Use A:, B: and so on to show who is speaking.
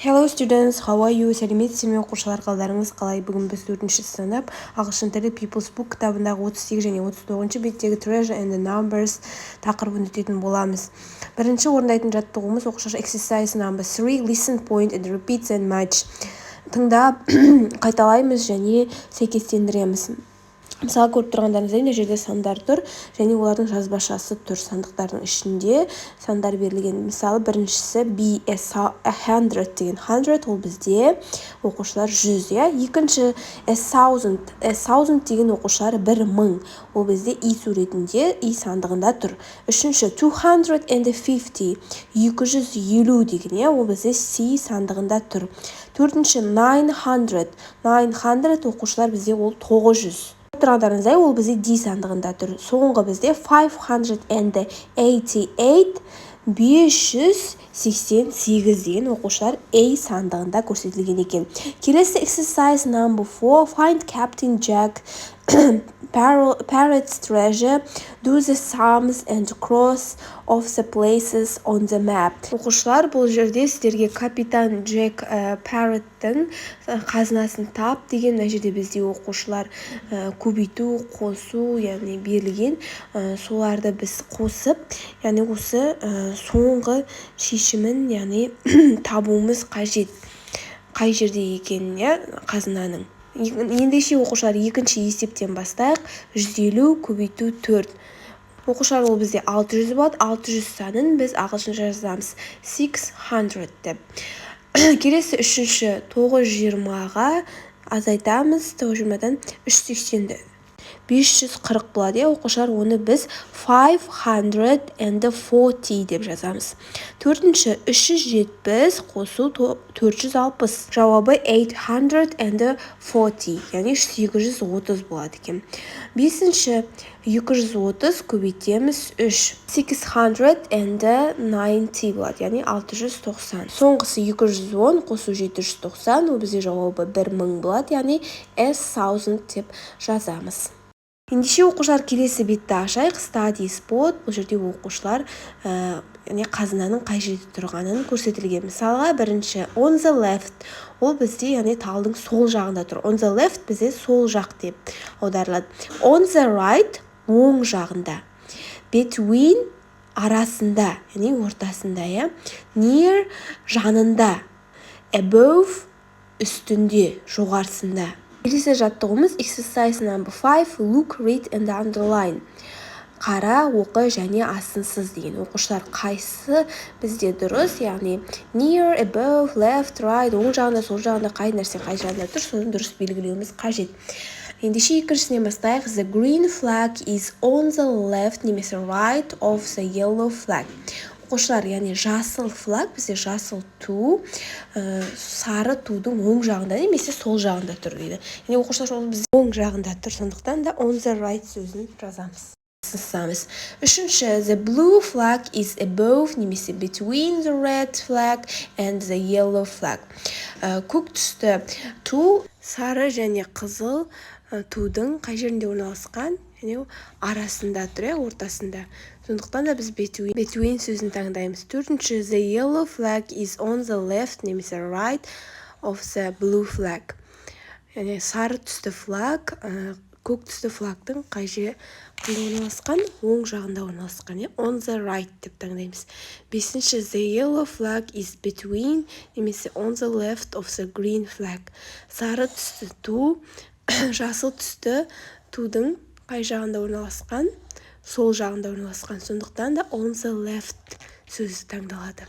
A: Hello students, how are you? Сәлеметсіздер ме оқушылар, қалдарыңыз қалай? Бүгін біз 4-ші сынып ағылшын тілі People's Book кітабындағы 38 және 39 беттегі Treasure and the Numbers тақырыбын өтетін боламыз. Бірінші орындайтын жаттығуымыз оқушылар exercise number 3, listen, point and repeat and match. Тыңдап, қайталаймыз және сәйкестендіреміз. Мысалы, көріп тұрғандарыңыздай мына жерде сандар тұр және олардың жазбашасы тұр. Сандықтардың ішінде сандар берілген. Мысалы, біріншісі be a 100 деген 100 ол бізде оқушылар 100, екінші a 1000 деген оқушылар 1000 ол бізде и суретінде и сандығында тұр. Үшінші 250 250 деген ол бізде c сандығында тұр. Төртінші 900 оқушылар бізде ол 900. Тұрғандарыңыздай ол бізде D сандығында тұр. Соңғы бізде 588 деген оқушылар A сандығында көрсетілген екен. Келесі exercise number 4, find Captain Jack Parrot's treasure, do the sums and cross of the places on the map. Оқушылар, бұл жерде сіздерге капитан Джек Парроттың қазынасын тап деген, мына жерде бізде оқушылар көбейту, қосу, яғни берілген, соларды біз қосып, яғни осы соңғы шешімін, яғни табуымыз қажет. Қай жерде екенін, қазынаның. Ендеше оқушылар екінші есептен бастайық. 150 көбейту 4. Оқушылар ол бізде 600 болады. 600 санын біз ағылшынша жазамыз 600 деп. Келесі үшінші 920-ға азайтамыз. 920-дан 380-ді 540 болады. Оқушылар оны біз 540 деп жазамыз. Төртінші 370 қосу 460. Жауабы 840, яғни 830 болады екен. Бесінші 230 көбейтеміз 3. 690 болады, яғни 690. Соңғысы 210 қосу 790, ол бізде жауабы 1000 болады, яғни 1000 деп жазамыз. Ендеше оқушылар келесі бетті ашайық. Study spot. Бұл жерде оқушылар қазынаның қай жерде тұрғанын көрсетілген. Мысалға, бірінші on the left. Ол бізде талдың сол жағында тұр. On the left бізде сол жақ деп аударылады. On the right оң жағында. Between арасында, ортасында, near жанында. Above үстінде, жоғарысында. Келесі жаттығуымыз exercise number 5, look, read and underline. Қара, оқы және асынсыз деген. Оқушылар қайсы бізде дұрыс, яғни near, above, left, right, оң жағында, сол жағында, қай нәрсе қай жағында тұр, соны дұрыс белгілеуіміз қажет. Ендеше екіншісінен бастайық. The green flag is on the left немесе right of the yellow flag. Оқушылар, яғни жасыл флаг, бізде жасыл ту, сары тудың оң жағында немесе сол жағында тұр дейді. Яғни оқушылар ол бізде оң жағында тұр, сондықтан да on the right сөзін жазамыз. Үшінші, the blue flag is above немесе between the red flag and the yellow flag. Көк түсті ту, сары және қызыл тудың қай жерінде орналасқан? Арасында тұр, ортасында. Сондықтан да біз between сөзін таңдаймыз. Төртінші, the yellow flag is on the left немесе right of the blue flag. Яғни сары түсті флаг, көк түсті флагтың қай жерде орналасқан? Оң жағында орналасқан, on the right деп таңдаймыз. Бесінші, the yellow flag is between немесе on the left of the green flag. Сары түсті ту, жасыл түсті тудың қай жағында орналасқан? Сол жағында орналасқан. Сондықтан да on the left сөзі таңдалады.